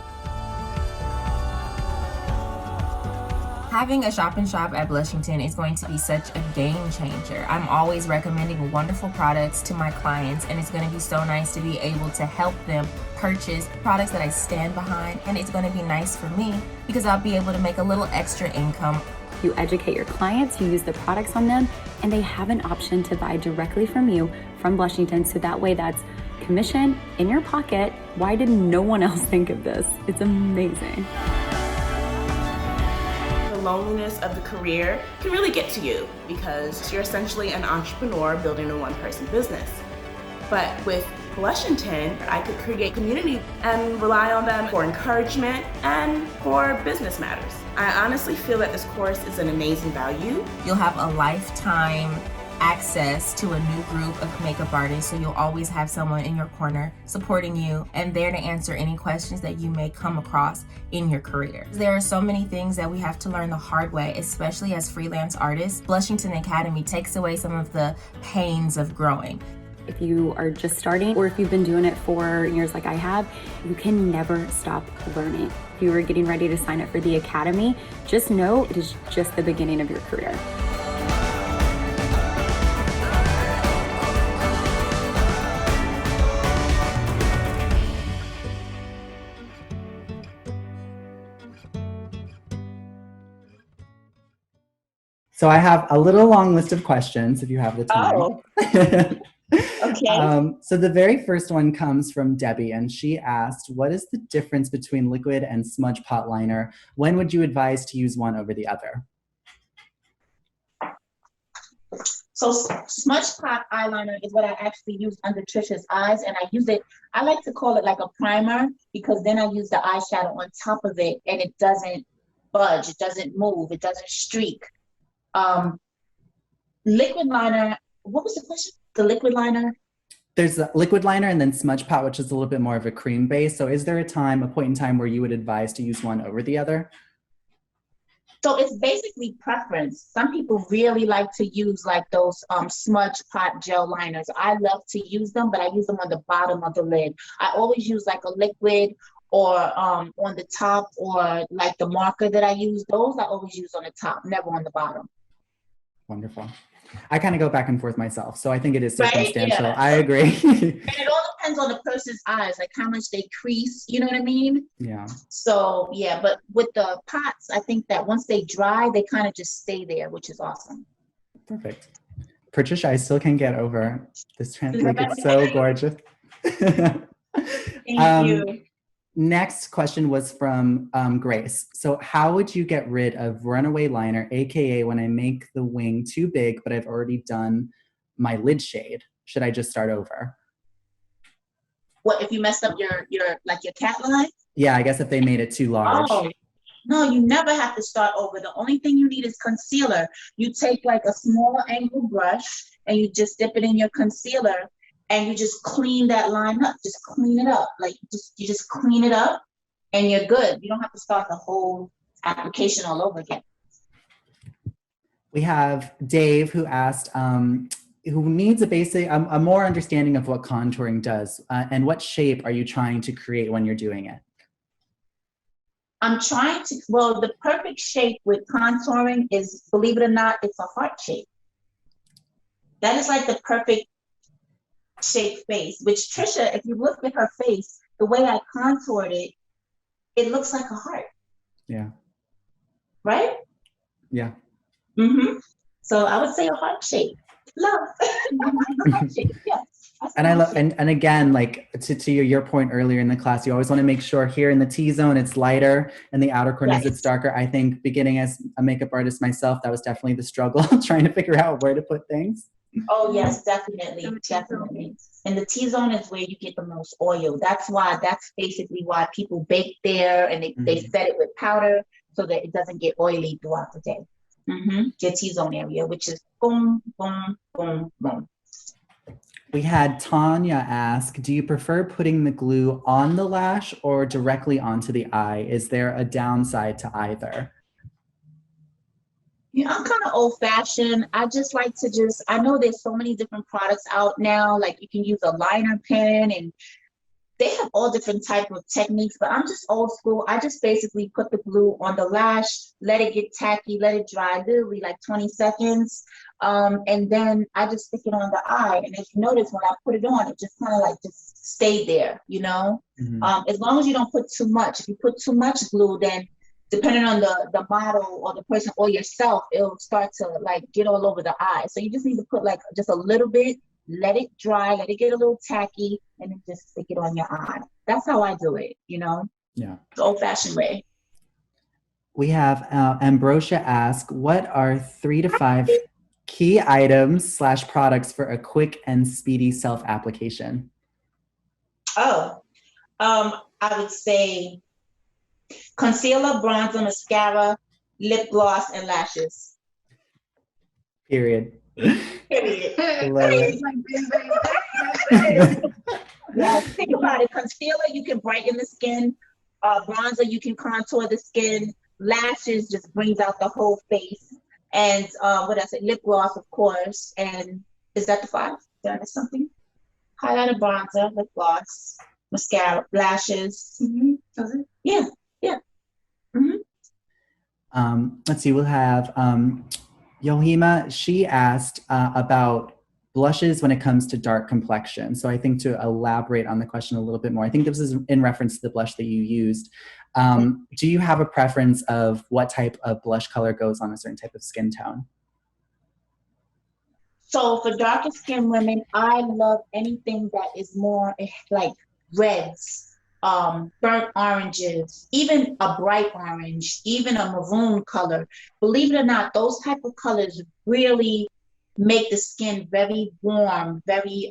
Having a shop-in-shop at Blushington is going to be such a game changer. I'm always recommending wonderful products to my clients, and it's going to be so nice to be able to help them purchase products that I stand behind, and it's going to be nice for me because I'll be able to make a little extra income. You educate your clients, you use the products on them, and they have an option to buy directly from you, from Blushington, so that way that's commission in your pocket. Why did no one else think of this? It's amazing. Loneliness of the career can really get to you because you're essentially an entrepreneur building a one-person business. But with Blushington, I could create community and rely on them for encouragement and for business matters. I honestly feel that this course is an amazing value. You'll have a lifetime access to a new group of makeup artists, so you'll always have someone in your corner supporting you and there to answer any questions that you may come across in your career. There are so many things that we have to learn the hard way, especially as freelance artists. Blushington Academy takes away some of the pains of growing. If you are just starting, or if you've been doing it for years like I have, you can never stop learning. If you are getting ready to sign up for the Academy, just know it is just the beginning of your career. So I have a little long list of questions if you have the time. Oh. Okay. So the very first one comes from Debbie, and she asked, what is the difference between liquid and smudge pot liner? When would you advise to use one over the other? So smudge pot eyeliner is what I actually use under Trisha's eyes, and I use it, I like to call it like a primer, because then I use the eyeshadow on top of it and it doesn't budge, it doesn't move, it doesn't streak. Liquid liner, what was the question? The liquid liner? There's a liquid liner and then smudge pot, which is a little bit more of a cream base. So is there a point in time where you would advise to use one over the other? So it's basically preference. Some people really like to use like those smudge pot gel liners. I love to use them, but I use them on the bottom of the lid. I always use like a liquid or on the top, or like the marker that I use. Those I always use on the top, never on the bottom. Wonderful. I kind of go back and forth myself, so I think it is circumstantial. Right? Yeah. I agree. And it all depends on the person's eyes, like how much they crease, you know what I mean? Yeah. So yeah, but with the pots, I think that once they dry, they kind of just stay there, which is awesome. Perfect. Patricia, I still can't get over this like it's so gorgeous. Thank you. Next question was from Grace. So how would you get rid of runaway liner, AKA when I make the wing too big, but I've already done my lid shade? Should I just start over? What, if you messed up your cat line? Yeah, I guess if they made it too large. Oh, no, you never have to start over. The only thing you need is concealer. You take like a small angle brush and you just dip it in your concealer and you just clean that line up. Just clean it up. Like you just clean it up and you're good. You don't have to start the whole application all over again. We have Dave who asked, who needs a more understanding of what contouring does, and what shape are you trying to create when you're doing it? I'm trying to, well, the perfect shape with contouring is, believe it or not, it's a heart shape. That is like the perfect shape face, which Trisha, if you look at her face, the way I contoured it, it looks like a heart. Yeah. Right? Yeah. Mm-hmm. So I would say a heart shape. Love. Heart shape. Yes. And I love, and again, like to your point earlier in the class, you always want to make sure here in the T-zone it's lighter and the outer corners it's darker. I think beginning as a makeup artist myself, that was definitely the struggle, trying to figure out where to put things. Oh yes, definitely, definitely. And the T-zone is where you get the most oil. That's basically why people bake there and they set it with powder so that it doesn't get oily throughout the day. Your T-zone area, which is boom, boom, boom, boom. We had Tanya ask, do you prefer putting the glue on the lash or directly onto the eye? Is there a downside to either? Yeah, I'm kind of old fashioned. I just like to I know there's so many different products out now, like you can use a liner pen and they have all different type of techniques, but I'm just old school. I just basically put the glue on the lash, let it get tacky, let it dry, literally like 20 seconds. And then I just stick it on the eye. And if you notice, when I put it on, it just kind of like just stayed there, you know? As long as you don't put too much. If you put too much glue, then depending on the model or the person or yourself, it'll start to like get all over the eye. So you just need to put like just a little bit, let it dry, let it get a little tacky, and then just stick it on your eye. That's how I do it, you know? Yeah. The old-fashioned way. We have Ambrosia ask, what are 3 to 5 key items / products for a quick and speedy self-application? Oh, I would say concealer, bronzer, mascara, lip gloss, and lashes. Period. Period. Love it. Like, bing, bing, bing, that's it. Yes, think about it. Concealer, you can brighten the skin. Bronzer, you can contour the skin. Lashes just brings out the whole face. And what else? Lip gloss, of course. And is that the 5? Did I miss something? Highlighter, bronzer, lip gloss, mascara, lashes. Does it? Yeah, yeah. Let's see, we'll have Yohima. She asked about blushes when it comes to dark complexion. So I think to elaborate on the question a little bit more, I think this is in reference to the blush that you used. Do you have a preference of what type of blush color goes on a certain type of skin tone? So for darker skinned women, I love anything that is more like reds, burnt oranges, even a bright orange, even a maroon color. Believe it or not, those type of colors really make the skin very warm, very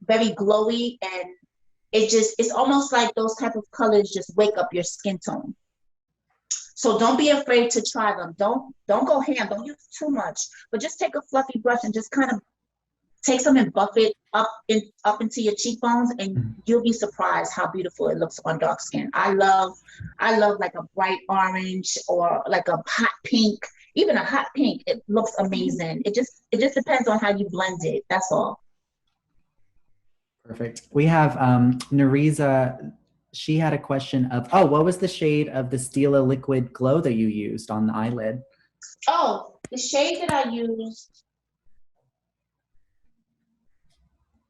glowy, and it's almost like those type of colors just wake up your skin tone. So don't be afraid to try them. Don't go ham, don't use too much, but just take a fluffy brush and just kind of take some and buff it up into your cheekbones, and you'll be surprised how beautiful it looks on dark skin. I love like a bright orange or like a hot pink. Even a hot pink, it looks amazing. It just depends on how you blend it. That's all. Perfect. We have Daurisa. She had a question of, what was the shade of the Stila liquid glow that you used on the eyelid? Oh, the shade that I used.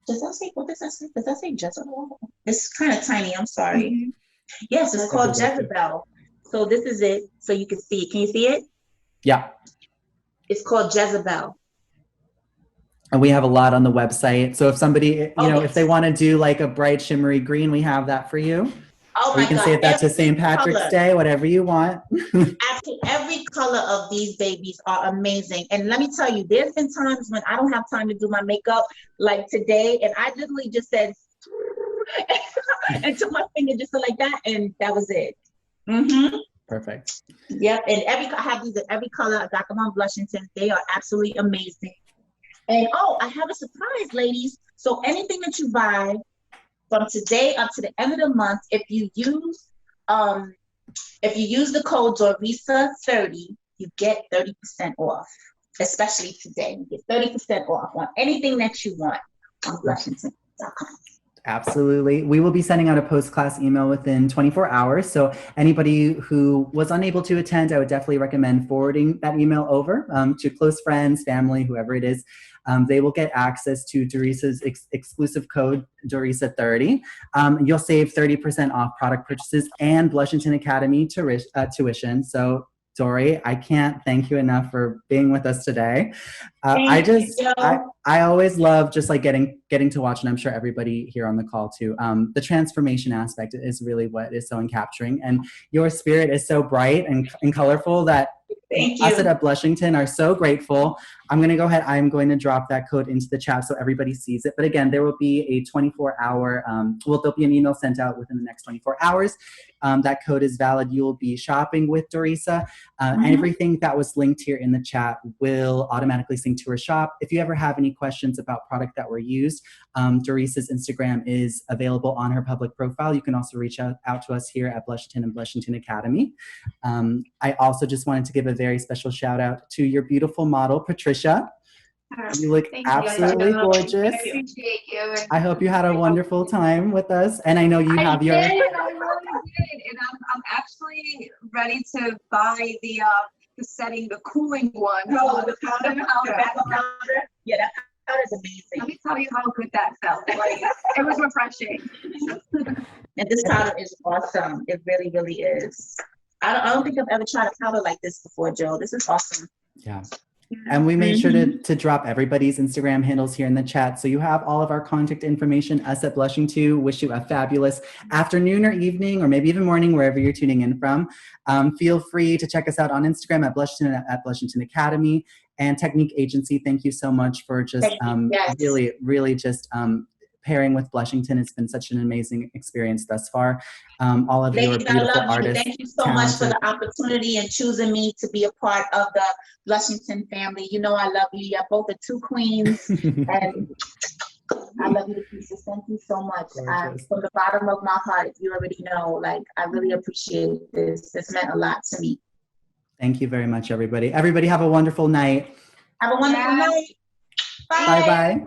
Does that say, what does that say? Does that say Jezebel? It's kind of tiny, I'm sorry. Yes, it's called Jezebel. So this is it, so you can see it. Can you see it? Yeah. It's called Jezebel. And we have a lot on the website. So if somebody, yes. if they want to do like a bright shimmery green, we have that for you. Oh or my you can God. say that to St. Patrick's color. Day, whatever you want. Actually, every color of these babies are amazing. And let me tell you, there's been times when I don't have time to do my makeup, like today, and I literally just said, and took my finger just like that, and that was it. Perfect. Yep, and I have these in every color. I got them on Blushington. They are absolutely amazing. And I have a surprise, ladies. So anything that you buy from today up to the end of the month, if you use the code Daurisa30, you get 30% off. Especially today, you get 30% off on anything that you want on Blushington.com. Absolutely. We will be sending out a post-class email within 24 hours. So anybody who was unable to attend, I would definitely recommend forwarding that email over to close friends, family, whoever it is. They will get access to Daurisa's exclusive code, Daurisa30. You'll save 30% off product purchases and Blushington Academy tuition. So Dory, I can't thank you enough for being with us today. I always love just like getting to watch, and I'm sure everybody here on the call too. The transformation aspect is really what is so encapturing, and your spirit is so bright and colorful that us at Blushington are so grateful. I'm going to go ahead. I'm going to drop that code into the chat so everybody sees it. But again, there will be a 24-hour, there'll be an email sent out within the next 24 hours. That code is valid. You will be shopping with Daurisa. Everything that was linked here in the chat will automatically sync to her shop. If you ever have any questions about product that were used, Daurisa's Instagram is available on her public profile. You can also reach out to us here at Blushington and Blushington Academy. I also just wanted to give a very special shout out to your beautiful model, Patricia. You look absolutely gorgeous. I appreciate you. I hope you had a wonderful time with us. And I know you have your... I really did. And I'm actually ready to buy the setting, the cooling one. Oh, the powder. Yeah, that powder is amazing. Let me tell you how good that felt. Like, it was refreshing. And this powder is awesome. It really, really is. I don't think I've ever tried a powder like this before, Joe. This is awesome. Yeah. And we made sure to drop everybody's Instagram handles here in the chat. So you have all of our contact information. Us at Blushington wish you a fabulous afternoon or evening, or maybe even morning, wherever you're tuning in from. Feel free to check us out on Instagram at Blushington, at Blushington Academy. And Technique Agency, thank you so much for just really, really just pairing with Blushington. It's been such an amazing experience thus far. All of you are Ladies, I beautiful love you. artists. Thank you so much for talented. the opportunity and choosing me to be a part of the Blushington family. You know I love you. You're both the two queens, and I love you to pieces. Thank you so much. From the bottom of my heart, you already know, like, I really appreciate this. This meant a lot to me. Thank you very much, everybody. Everybody have a wonderful night. Have a wonderful night. Bye. Bye-bye.